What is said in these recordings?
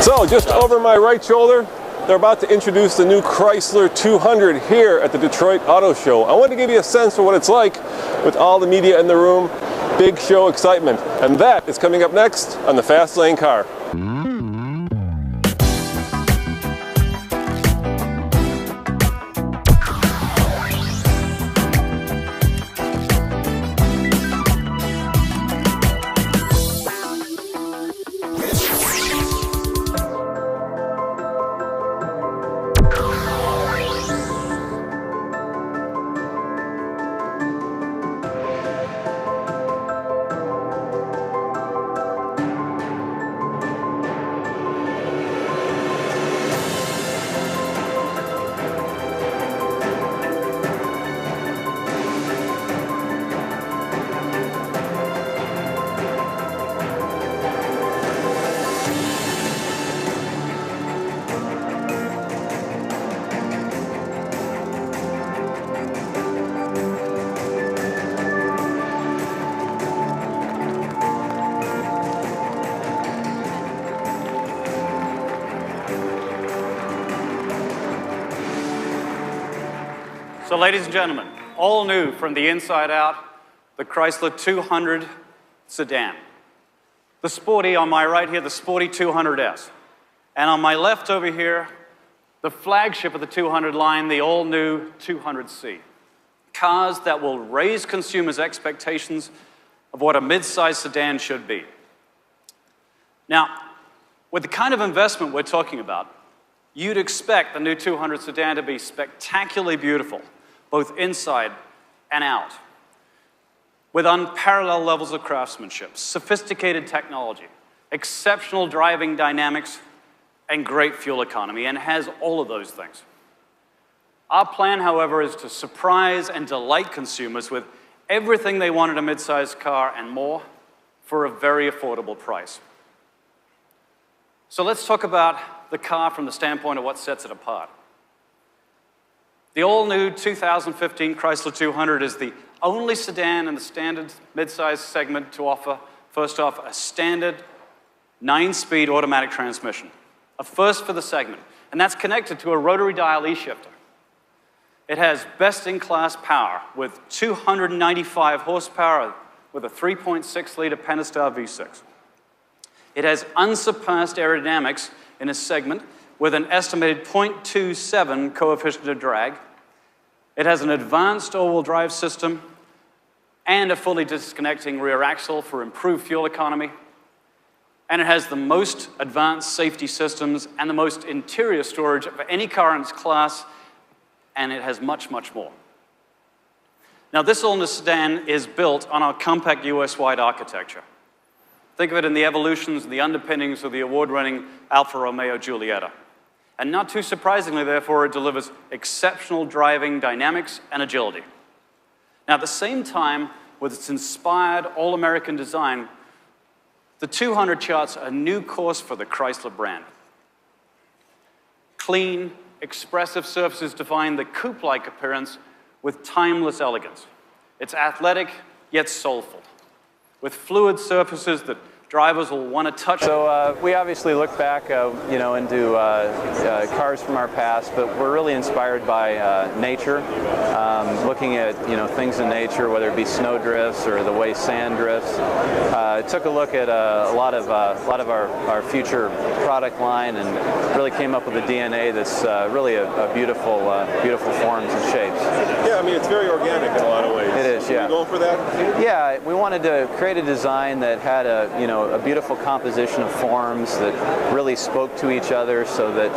So just over my right shoulder, they're about to introduce the new Chrysler 200 here at the Detroit Auto Show. I want to give you a sense for what it's like with all the media in the room, big show excitement. And that is coming up next on the Fast Lane Car. So ladies and gentlemen, all new from the inside out, the Chrysler 200 sedan. The sporty, on my right here, the sporty 200S. And on my left over here, the flagship of the 200 line, the all-new 200C. Cars that will raise consumers' expectations of what a mid-size sedan should be. Now, with the kind of investment we're talking about, you'd expect the new 200 sedan to be spectacularly beautiful, both inside and out, with unparalleled levels of craftsmanship, sophisticated technology, exceptional driving dynamics, and great fuel economy, and has all of those things. Our plan, however, is to surprise and delight consumers with everything they want in a mid-sized car and more for a very affordable price. So let's talk about the car from the standpoint of what sets it apart. The all-new 2015 Chrysler 200 is the only sedan in the standard mid-size segment to offer, first off, a standard 9-speed automatic transmission, a first for the segment, and that's connected to a rotary dial E-shifter. It has best-in-class power with 295 horsepower with a 3.6-liter Pentastar V6. It has unsurpassed aerodynamics in a segment with an estimated 0.27 coefficient of drag. It has an advanced all-wheel drive system and a fully disconnecting rear axle for improved fuel economy. And it has the most advanced safety systems and the most interior storage of any car in its class, and it has much, much more. Now, this all-new sedan is built on our compact US-wide architecture. Think of it in the evolutions and the underpinnings of the award-winning Alfa Romeo Giulietta. And not too surprisingly, therefore, it delivers exceptional driving dynamics and agility. Now, at the same time, with its inspired all-American design, the 200 charts a new course for the Chrysler brand. Clean, expressive surfaces define the coupe-like appearance with timeless elegance. It's athletic, yet soulful, with fluid surfaces that drivers will want to touch. So we obviously look back, into cars from our past, but we're really inspired by nature, looking at things in nature, whether it be snow drifts or the way sand drifts. Took a look at a lot of our future product line, and really came up with a DNA that's really a beautiful forms and shapes. Yeah, I mean it's very organic in a lot of ways. It is, yeah. Are you going for that? Yeah, we wanted to create a design that had a beautiful composition of forms that really spoke to each other, so that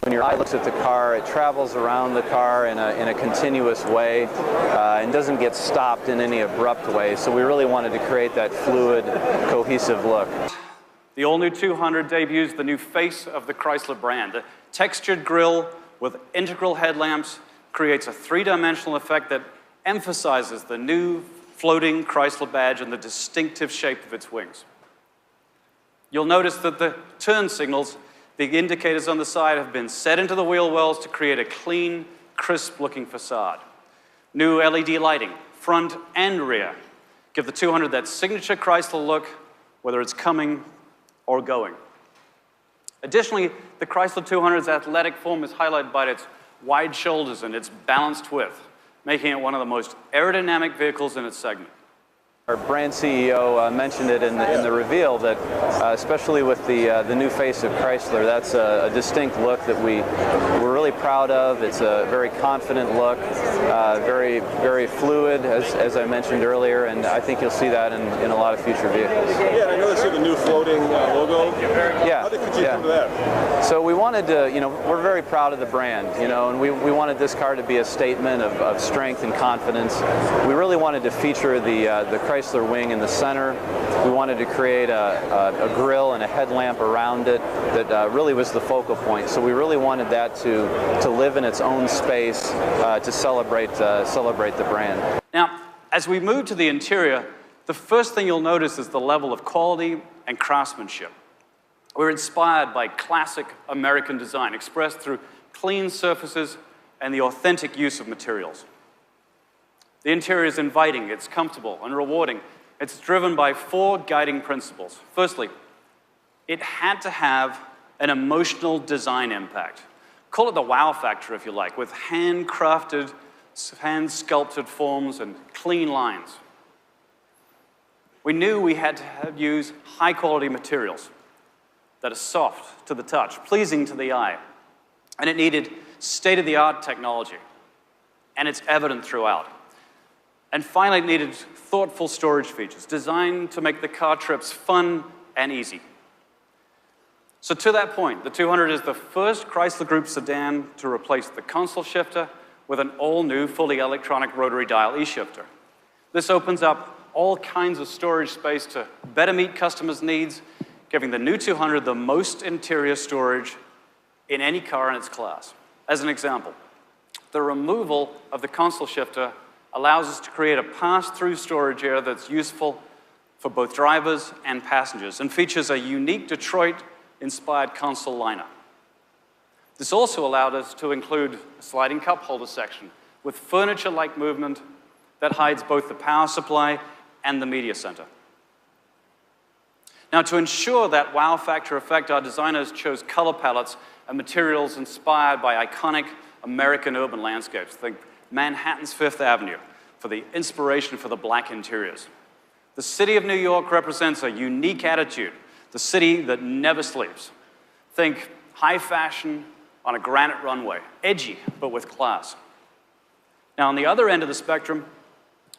when your eye looks at the car, it travels around the car in a continuous way and doesn't get stopped in any abrupt way. So we really wanted to create that fluid, cohesive look. The all-new 200 debuts the new face of the Chrysler brand. The textured grille with integral headlamps creates a three-dimensional effect that emphasizes the new floating Chrysler badge and the distinctive shape of its wings. You'll notice that the turn signals, the indicators on the side, have been set into the wheel wells to create a clean, crisp-looking facade. New LED lighting, front and rear, give the 200 that signature Chrysler look, whether it's coming or going. Additionally, the Chrysler 200's athletic form is highlighted by its wide shoulders and its balanced width, making it one of the most aerodynamic vehicles in its segment. Our brand CEO mentioned it in the reveal that, especially with the new face of Chrysler, that's a distinct look that we're really proud of. It's a very confident look, very very fluid, as I mentioned earlier, and I think you'll see that in a lot of future vehicles. Yeah, and I noticed you have a new floating logo. Yeah. How did you come to that? So we wanted to, we're very proud of the brand, and we wanted this car to be a statement of strength and confidence. We really wanted to feature the Chrysler wing in the center. We wanted to create a grille and a headlamp around it that really was the focal point. So we really wanted that to live in its own space to celebrate the brand. Now, as we move to the interior, the first thing you'll notice is the level of quality and craftsmanship. We're inspired by classic American design, expressed through clean surfaces and the authentic use of materials. The interior is inviting, it's comfortable and rewarding. It's driven by 4 guiding principles. Firstly, it had to have an emotional design impact. Call it the wow factor, if you like, with handcrafted, hand-sculpted forms and clean lines. We knew we had to use high-quality materials that are soft to the touch, pleasing to the eye, and it needed state-of-the-art technology, and it's evident throughout. And finally, it needed thoughtful storage features designed to make the car trips fun and easy. So to that point, the 200 is the first Chrysler Group sedan to replace the console shifter with an all-new, fully electronic rotary dial e-shifter. This opens up all kinds of storage space to better meet customers' needs, giving the new 200 the most interior storage in any car in its class. As an example, the removal of the console shifter allows us to create a pass-through storage area that's useful for both drivers and passengers and features a unique Detroit-inspired console liner. This also allowed us to include a sliding cup holder section with furniture-like movement that hides both the power supply and the media center. Now, to ensure that wow factor effect, our designers chose color palettes and materials inspired by iconic American urban landscapes. Think Manhattan's Fifth Avenue for the inspiration for the black interiors. The city of New York represents a unique attitude, the city that never sleeps. Think high fashion on a granite runway, edgy, but with class. Now, on the other end of the spectrum,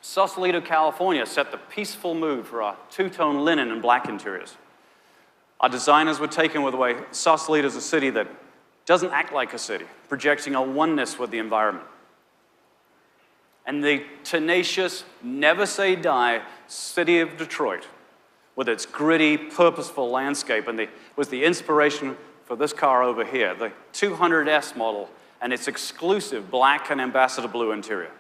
Sausalito, California set the peaceful mood for our two-tone linen and black interiors. Our designers were taken with the way Sausalito is a city that doesn't act like a city, projecting a oneness with the environment. And the tenacious, never say die city of Detroit, with its gritty, purposeful landscape, was the inspiration for this car over here, the 200S model, and its exclusive black and ambassador blue interior.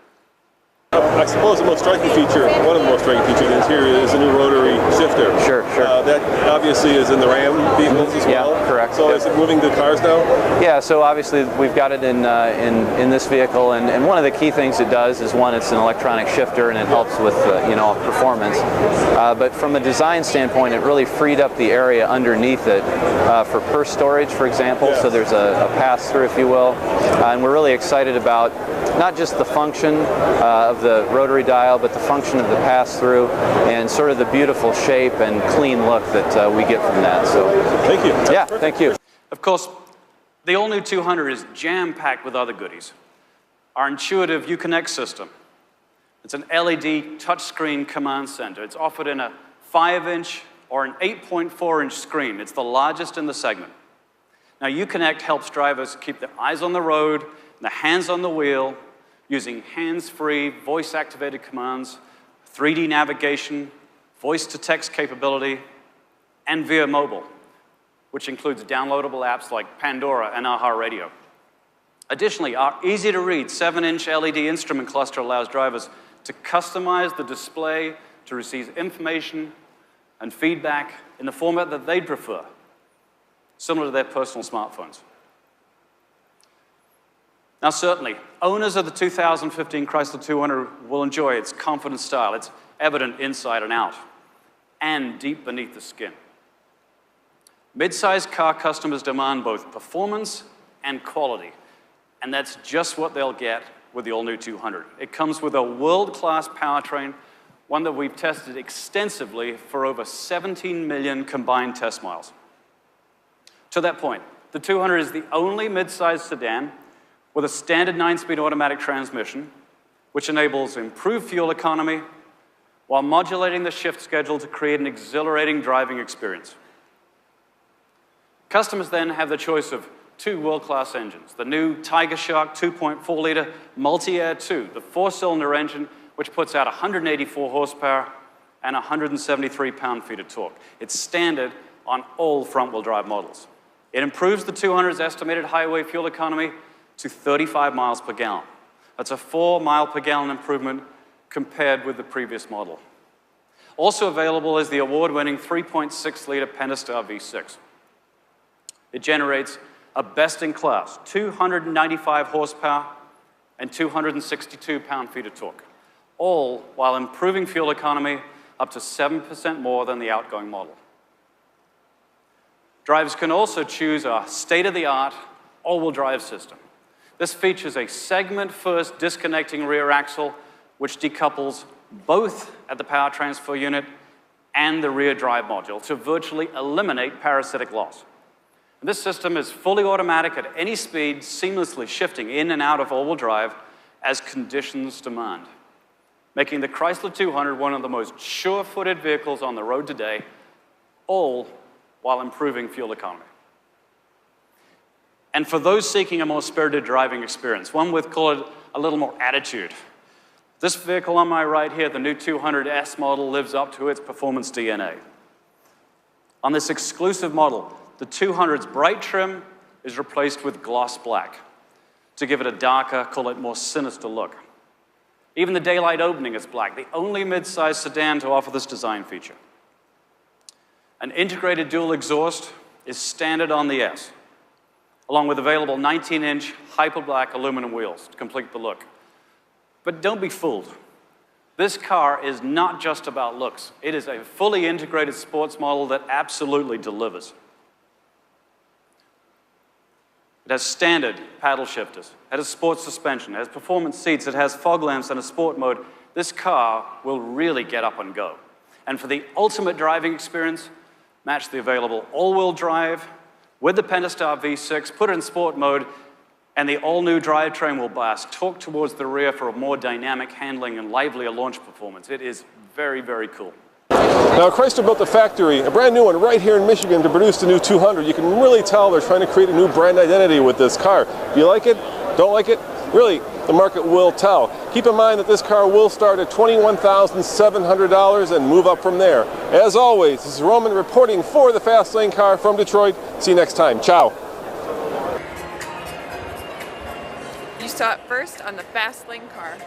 I suppose the most striking feature, one of the most striking features of the interior is the new rotary shifter. Sure. That obviously is in the Ram vehicles as well. Yeah, correct. So is it moving to cars now? Yeah, so obviously we've got it in this vehicle, and one of the key things it does is, one, it's an electronic shifter, and it helps with performance. But from a design standpoint, it really freed up the area underneath it for purse storage, for example. Yeah. So there's a pass-through, if you will, and we're really excited about not just the function of the rotary dial, but the function of the pass-through and sort of the beautiful shape and clean look that we get from that. So, thank you. Yeah, thank you. Of course, the all-new 200 is jam-packed with other goodies. Our intuitive Uconnect system. It's an LED touchscreen command center. It's offered in a 5-inch or an 8.4-inch screen. It's the largest in the segment. Now, Uconnect helps drivers keep their eyes on the road and their hands on the wheel, using hands-free, voice-activated commands, 3D navigation, voice-to-text capability, and via mobile, which includes downloadable apps like Pandora and iHeartRadio. Additionally, our easy-to-read 7-inch LED instrument cluster allows drivers to customize the display to receive information and feedback in the format that they'd prefer, similar to their personal smartphones. Now, certainly, owners of the 2015 Chrysler 200 will enjoy its confident style. It's evident inside and out, and deep beneath the skin. Mid-sized car customers demand both performance and quality, and that's just what they'll get with the all-new 200. It comes with a world-class powertrain, one that we've tested extensively for over 17 million combined test miles. To that point, the 200 is the only mid-sized sedan with a standard 9-speed automatic transmission, which enables improved fuel economy while modulating the shift schedule to create an exhilarating driving experience. Customers then have the choice of two world-class engines. The new Tiger Shark 2.4-liter Multi-Air 2, the 4-cylinder engine, which puts out 184 horsepower and 173 pound-feet of torque. It's standard on all front-wheel drive models. It improves the 200's estimated highway fuel economy to 35 miles per gallon. That's a 4 mile per gallon improvement compared with the previous model. Also available is the award-winning 3.6-liter Pentastar V6. It generates a best-in-class 295 horsepower and 262 pound-feet of torque, all while improving fuel economy up to 7% more than the outgoing model. Drivers can also choose a state-of-the-art all-wheel drive system. This features a segment-first disconnecting rear axle, which decouples both at the power transfer unit and the rear drive module to virtually eliminate parasitic loss. This system is fully automatic at any speed, seamlessly shifting in and out of all-wheel drive as conditions demand, making the Chrysler 200 one of the most sure-footed vehicles on the road today, all while improving fuel economy. And for those seeking a more spirited driving experience, one with, call it, a little more attitude, this vehicle on my right here, the new 200S model, lives up to its performance DNA. On this exclusive model, the 200's bright trim is replaced with gloss black to give it a darker, call it more sinister look. Even the daylight opening is black, the only mid-sized sedan to offer this design feature. An integrated dual exhaust is standard on the S, along with available 19-inch hyper-black aluminum wheels to complete the look. But don't be fooled. This car is not just about looks. It is a fully integrated sports model that absolutely delivers. It has standard paddle shifters, it has sports suspension, it has performance seats, it has fog lamps and a sport mode. This car will really get up and go. And for the ultimate driving experience, match the available all-wheel drive with the Pentastar V6, put it in sport mode, and the all-new drivetrain will blast torque towards the rear for a more dynamic handling and livelier launch performance. It is very, very cool. Now, Chrysler built a factory, a brand new one, right here in Michigan to produce the new 200. You can really tell they're trying to create a new brand identity with this car. Do you like it? Don't like it? Really, the market will tell. Keep in mind that this car will start at $21,700 and move up from there. As always, this is Roman reporting for the Fast Lane Car from Detroit. See you next time. Ciao. You saw it first on the Fast Lane Car.